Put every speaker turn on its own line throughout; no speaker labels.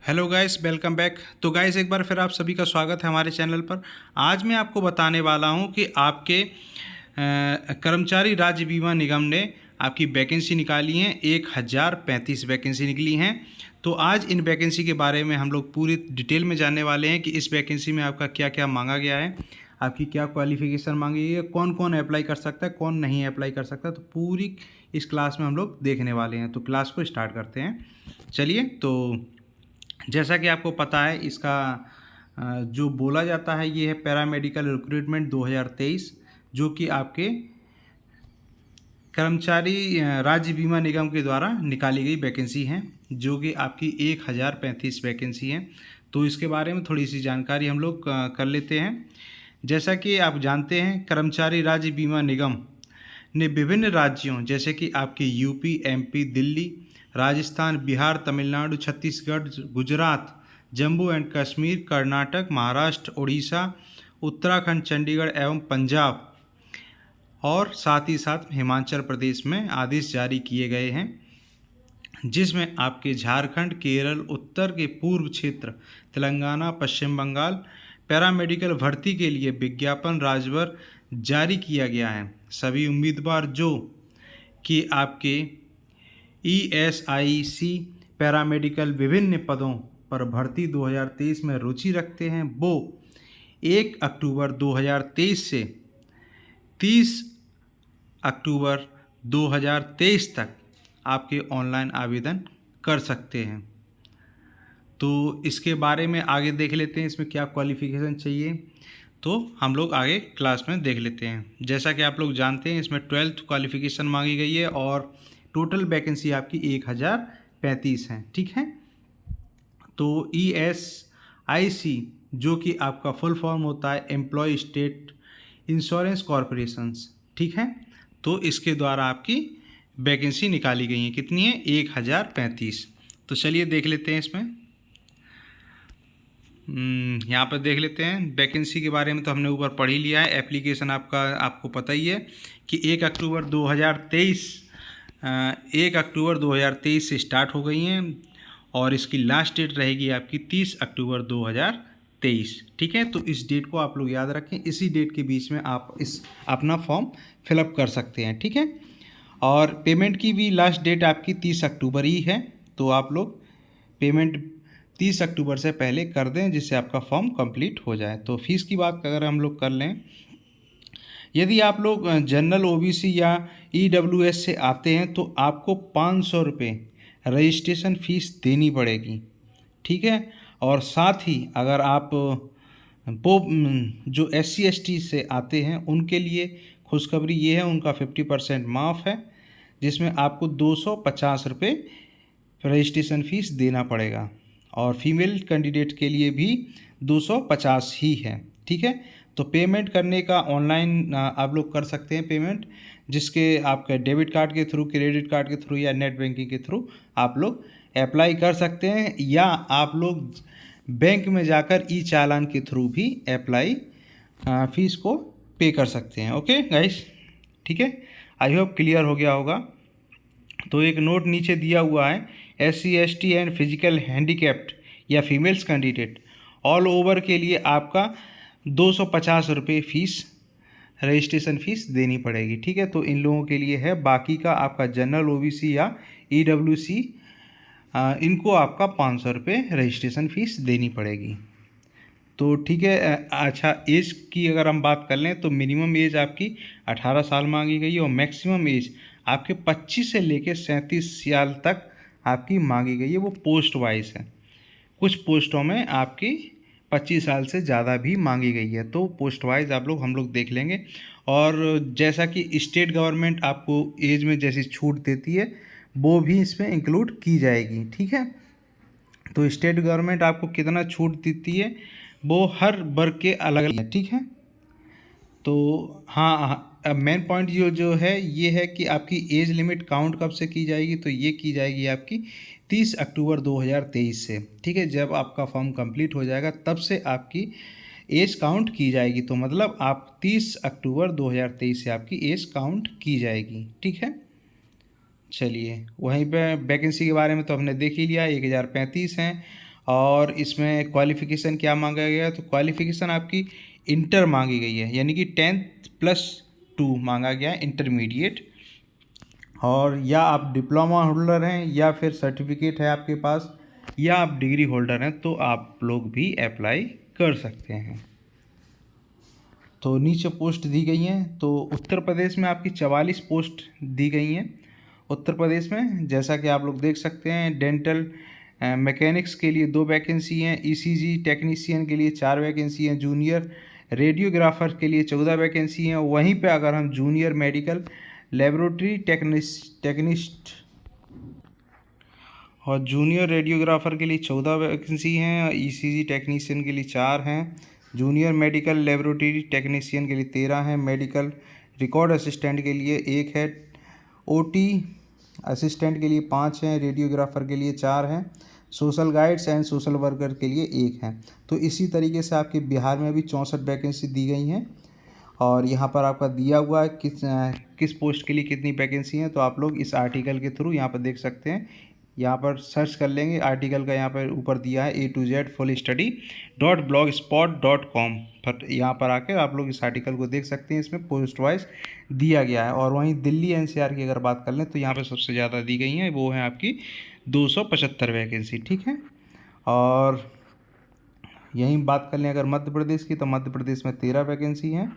Hello guys, welcome back. तो guys, एक बार फिर आप सभी का स्वागत है हमारे चैनल पर। आज मैं आपको बताने वाला हूं कि आपके कर्मचारी राज्य बीमा निगम ने आपकी वैकेंसी निकाली हैं। 1035 वैकेंसी निकली हैं। तो आज इन वैकेंसी के बारे में हम लोग पूरी डिटेल में जानने वाले हैं कि इस वैकेंसी में आपका क्या क्या मांगा गया है, आपकी क्या क्वालिफिकेशन मांगी गई है, कौन कौन अप्लाई कर सकता है, कौन नहीं अप्लाई कर सकता। तो पूरी इस क्लास में हम लोग देखने वाले हैं। तो क्लास को स्टार्ट करते हैं। चलिए, तो जैसा कि आपको पता है, इसका जो बोला जाता है ये है पैरामेडिकल रिक्रूटमेंट 2023, जो कि आपके कर्मचारी राज्य बीमा निगम के द्वारा निकाली गई वैकेंसी हैं, जो कि आपकी 1035 वैकेंसी हैं। तो इसके बारे में थोड़ी सी जानकारी हम लोग कर लेते हैं। जैसा कि आप जानते हैं, कर्मचारी राज्य बीमा निगम ने विभिन्न राज्यों जैसे कि आपके UP, MP, Delhi, Rajasthan, Bihar, Tamil Nadu, Chhattisgarh, Gujarat, Jammu and Kashmir, Karnataka, Maharashtra, Orissa, Uttarakhand, Chandigarh एवं पंजाब और साथ ही साथ हिमाचल प्रदेश में आदेश जारी किए गए हैं, जिसमें आपके झारखंड, केरल, उत्तर के पूर्व क्षेत्र, तेलंगाना, पश्चिम बंगाल पैरामेडिकल भर्ती के लिए विज्ञापन राजभर जारी किया गया है। सभी उम्मीदवार जो कि आपके ESIC पैरामेडिकल विभिन्न पदों पर भर्ती 2023 में रुचि रखते हैं, वो 1 अक्टूबर 2023 से 30 अक्टूबर 2023 तक आपके ऑनलाइन आवेदन कर सकते हैं। तो इसके बारे में आगे देख लेते हैं, इसमें क्या क्वालिफ़िकेशन चाहिए। तो हम लोग आगे क्लास में देख लेते हैं। जैसा कि आप लोग जानते हैं, इसमें 12th क्वालिफ़िकेशन मांगी गई है और टोटल वैकेंसी आपकी 1035 है। ठीक है। तो ESIC, जो कि आपका फुल फॉर्म होता है एम्प्लॉय स्टेट इंश्योरेंस कॉरपोरेशंस, ठीक है। तो इसके द्वारा आपकी वैकेंसी निकाली गई है। कितनी है? 1035। तो चलिए देख लेते हैं इसमें। यहाँ पर देख लेते हैं वैकेंसी के बारे में। तो हमने ऊपर पढ़ ही लिया है। एप्लीकेशन आपको पता ही है कि 1 अक्टूबर 2023 से स्टार्ट हो गई हैं और इसकी लास्ट डेट रहेगी आपकी 30 अक्टूबर 2023। ठीक है। तो इस डेट को आप लोग याद रखें। इसी डेट के बीच में आप अपना फॉर्म फिलअप कर सकते हैं। ठीक है। और पेमेंट की भी लास्ट डेट आपकी 30 अक्टूबर ही है। तो आप लोग पेमेंट 30 अक्टूबर से पहले कर दें, जिससे आपका फॉर्म कंप्लीट हो जाए। तो फीस की बात अगर हम लोग कर लें, यदि आप लोग जनरल OBC या EWS से आते हैं तो आपको 500 रुपये रजिस्ट्रेशन फ़ीस देनी पड़ेगी। ठीक है। और साथ ही अगर आप वो जो SC ST से आते हैं उनके लिए खुशखबरी ये है, उनका 50% माफ़ है, जिसमें आपको 250 रुपये रजिस्ट्रेशन फ़ीस देना पड़ेगा। और फीमेल कैंडिडेट के लिए भी 250 ही है। ठीक है। तो पेमेंट करने का ऑनलाइन आप लोग कर सकते हैं पेमेंट, जिसके आपके डेबिट कार्ड के थ्रू, क्रेडिट कार्ड के थ्रू या नेट बैंकिंग के थ्रू आप लोग अप्लाई कर सकते हैं, या आप लोग बैंक में जाकर चालान के थ्रू भी अप्लाई फीस को पे कर सकते हैं। ओके गाइस, ठीक है। आई होप क्लियर हो गया होगा। तो एक नोट नीचे दिया हुआ है, SC ST and physical handicapped या फीमेल्स कैंडिडेट ऑल ओवर के लिए आपका 250 रुपये फ़ीस रजिस्ट्रेशन फ़ीस देनी पड़ेगी। ठीक है। तो इन लोगों के लिए है। बाकी का आपका जनरल OBC या EWC, इनको आपका 500 रुपये रजिस्ट्रेशन फ़ीस देनी पड़ेगी। तो ठीक है। अच्छा, एज की अगर हम बात कर लें तो मिनिमम एज आपकी 18 साल मांगी गई है और मैक्सिमम एज आपके 25 से लेकर 37 साल तक आपकी मांगी गई है। वो पोस्ट वाइज है। कुछ पोस्टों में आपकी 25 साल से ज़्यादा भी मांगी गई है। तो पोस्ट वाइज हम लोग देख लेंगे। और जैसा कि स्टेट गवर्नमेंट आपको एज में जैसी छूट देती है, वो भी इसमें इंक्लूड की जाएगी। ठीक है। तो स्टेट गवर्नमेंट आपको कितना छूट देती है वो हर वर्ग के अलग अलग है। ठीक है। तो हाँ, अब मेन पॉइंट जो है ये है कि आपकी एज लिमिट काउंट कब से की जाएगी। तो ये की जाएगी आपकी 30 अक्टूबर 2023 से। ठीक है। जब आपका फॉर्म कंप्लीट हो जाएगा तब से आपकी एज काउंट की जाएगी। तो मतलब आप 30 अक्टूबर 2023 से आपकी एज काउंट की जाएगी। ठीक है। चलिए, वहीं पे वैकेंसी के बारे में तो हमने देख ही लिया, 1035 हैं। और इसमें क्वालिफ़िकेशन क्या मांगा गया है, तो क्वालिफ़िकेशन आपकी इंटर मांगी गई है, यानी कि 10+2 मांगा गया है, इंटरमीडिएट। और या आप डिप्लोमा होल्डर हैं या फिर सर्टिफिकेट है आपके पास या आप डिग्री होल्डर हैं तो आप लोग भी अप्लाई कर सकते हैं। तो नीचे पोस्ट दी गई हैं। तो उत्तर प्रदेश में आपकी 44 पोस्ट दी गई हैं उत्तर प्रदेश में, जैसा कि आप लोग देख सकते हैं। डेंटल मैकेनिक्स के लिए 2 वैकेंसी हैं, ईसीजी टेक्नीशियन के लिए 4 वैकेंसी हैं, जूनियर रेडियोग्राफर के लिए 14 वैकेंसी हैं। वहीं पे अगर हम जूनियर मेडिकल लेबोरेटरी टेक्निस्ट और जूनियर रेडियोग्राफर के लिए 14 वैकेंसी हैं, ईसीजी टेक्नीशियन के लिए 4 हैं, जूनियर मेडिकल लेबोरेटरी टेक्नीशियन के लिए 13 हैं, मेडिकल रिकॉर्ड असिस्टेंट के लिए 1 है, ओटी असिस्टेंट के लिए 5 हैं, रेडियोग्राफर के लिए 4 हैं, social guides and social worker के लिए 1 है। तो इसी तरीके से आपके बिहार में भी 64 वैकेंसी दी गई हैं और यहाँ पर आपका दिया हुआ है किस पोस्ट के लिए कितनी वैकेंसी हैं। तो आप लोग इस आर्टिकल के थ्रू यहाँ पर देख सकते हैं, यहाँ पर सर्च कर लेंगे आर्टिकल का, यहाँ पर ऊपर दिया है a2z fullstudy.blogspot.com पर यहाँ पर आकर आप लोग इस आर्टिकल को देख सकते हैं। इसमें पोस्ट वाइज दिया गया है। और वहीं दिल्ली एनसीआर की अगर बात कर लें तो यहाँ पर सबसे ज़्यादा दी गई हैं, वो है आपकी 275 वैकेंसी, ठीक है। और यहीं बात कर लें अगर मध्य प्रदेश की, तो मध्य प्रदेश में 13 वैकेंसी हैं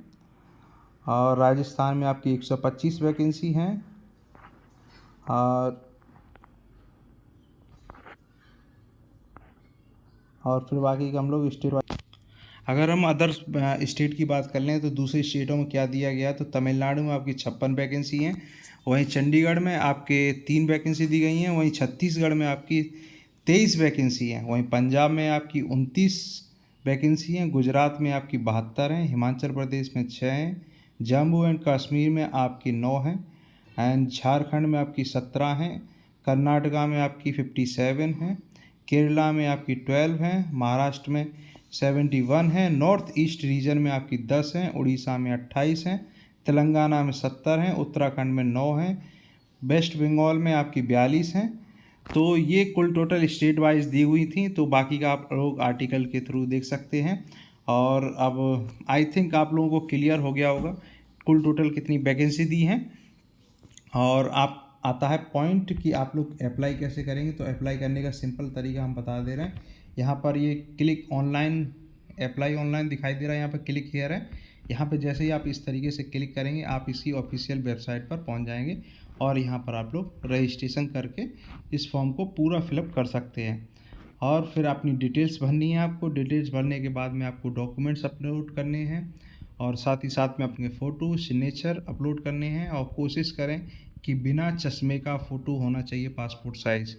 और राजस्थान में आपकी 125 वैकेंसी हैं। और फिर बाकी का हम लोग स्टेट वाइज, अगर हम अदर स्टेट की बात कर लें तो दूसरे स्टेटों में क्या दिया गया है, तो तमिलनाडु में आपकी 56 वैकेंसी हैं, वहीं चंडीगढ़ में आपके 3 वैकेंसी दी गई हैं, वहीं छत्तीसगढ़ में आपकी 23 वैकेंसी हैं, वहीं पंजाब में आपकी 29 वैकेंसी हैं, गुजरात में आपकी 72 हैं, हिमाचल प्रदेश में 6 हैं, जम्मू एंड कश्मीर में आपकी 9 हैं एंड झारखंड में आपकी 17 हैं, कर्नाटका में आपकी 57 हैं, केरला में आपकी 12 हैं, महाराष्ट्र में 71 हैं, नॉर्थ ईस्ट रीजन में आपकी 10 हैं, उड़ीसा में 28 हैं, तेलंगाना में 70 हैं, उत्तराखंड में 9 हैं, वेस्ट बंगाल में आपकी 42 हैं। तो ये कुल टोटल स्टेट वाइज दी हुई थी। तो बाकी का आप लोग आर्टिकल के थ्रू देख सकते हैं। और अब आई थिंक आप लोगों को क्लियर हो गया होगा कुल टोटल कितनी वैकेंसी दी हैं। और आप आता है पॉइंट कि आप लोग अप्लाई कैसे करेंगे। तो अप्लाई करने का सिंपल तरीका हम बता दे रहे हैं। यहाँ पर ये क्लिक ऑनलाइन, अप्लाई ऑनलाइन दिखाई दे रहा है, यहाँ पर क्लिक हियर है। यहाँ पे जैसे ही आप इस तरीके से क्लिक करेंगे आप इसी ऑफिशियल वेबसाइट पर पहुँच जाएंगे और यहाँ पर आप लोग रजिस्ट्रेशन करके इस फॉर्म को पूरा फिलअप कर सकते हैं। और फिर अपनी डिटेल्स भरनी है आपको। डिटेल्स भरने के बाद में आपको डॉक्यूमेंट्स अपलोड करने हैं और साथ ही साथ में अपने फ़ोटो सिग्नेचर अपलोड करने हैं। और कोशिश करें कि बिना चश्मे का फ़ोटो होना चाहिए पासपोर्ट साइज़,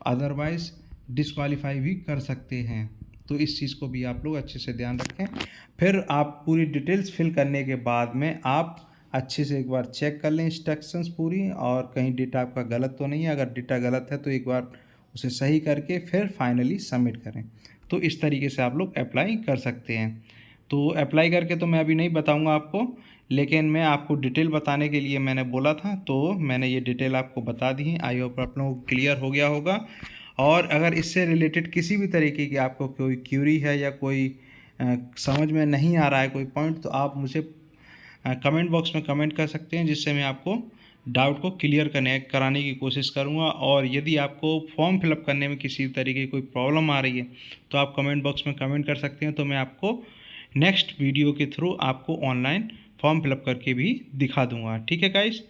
अदरवाइज़ डिस्क्वालीफाई भी कर सकते हैं। तो इस चीज़ को भी आप लोग अच्छे से ध्यान रखें। फिर आप पूरी डिटेल्स फिल करने के बाद में आप अच्छे से एक बार चेक कर लें इंस्ट्रक्शंस पूरी, और कहीं डेटा आपका गलत तो नहीं है। अगर डेटा गलत है तो एक बार उसे सही करके फिर फाइनली सबमिट करें। तो इस तरीके से आप लोग अप्लाई कर सकते हैं। तो अप्लाई करके तो मैं अभी नहीं बताऊंगा आपको, लेकिन मैं आपको डिटेल बताने के लिए मैंने बोला था, तो मैंने ये डिटेल आपको बता दी है। आई होप आप लोगों को क्लियर हो गया होगा। और अगर इससे रिलेटेड किसी भी तरीके की आपको कोई क्यूरी है या कोई समझ में नहीं आ रहा है कोई पॉइंट, तो आप मुझे कमेंट बॉक्स में कमेंट कर सकते हैं, जिससे मैं आपको डाउट को क्लियर कराने की कोशिश करूंगा। और यदि आपको फॉर्म फिलअप करने में किसी तरीके की कोई प्रॉब्लम आ रही है तो आप कमेंट बॉक्स में कमेंट कर सकते हैं। तो मैं आपको नेक्स्ट वीडियो के थ्रू आपको ऑनलाइन फॉर्म फिलअप करके भी दिखा दूंगा। ठीक है गाइस,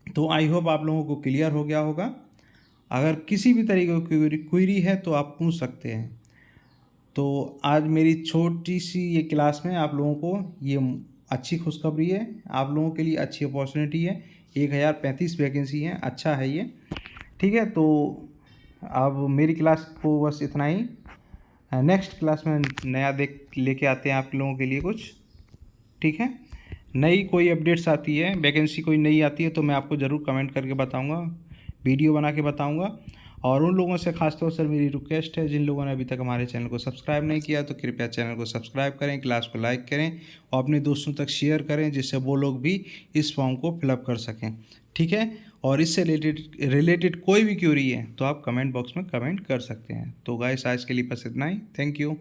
तो आई होप आप लोगों को क्लियर हो गया होगा। अगर किसी भी तरीके की क्वेरी है तो आप पूछ सकते हैं। तो आज मेरी छोटी सी ये क्लास में आप लोगों को ये अच्छी खुशखबरी है, आप लोगों के लिए अच्छी अपॉर्चुनिटी है। 1035 वैकेंसी हैं, अच्छा है ये। ठीक है, तो अब मेरी क्लास को बस इतना ही। नेक्स्ट क्लास में नया लेके आते हैं आप लोगों के लिए कुछ। ठीक है, नई कोई अपडेट्स आती है, वैकेंसी कोई नई आती है तो मैं आपको ज़रूर कमेंट करके बताऊंगा, वीडियो बना के बताऊंगा। और उन लोगों से खासतौर से मेरी रिक्वेस्ट है, जिन लोगों ने अभी तक हमारे चैनल को सब्सक्राइब नहीं किया तो कृपया चैनल को सब्सक्राइब करें, क्लास को लाइक करें और अपने दोस्तों तक शेयर करें, जिससे वो लोग भी इस फॉर्म को फिलअप कर सकें। ठीक है, और इससे रिलेटेड कोई भी क्यूरी है तो आप कमेंट बॉक्स में कमेंट कर सकते हैं। तो गाइस आज के लिए बस इतना ही। Thank you.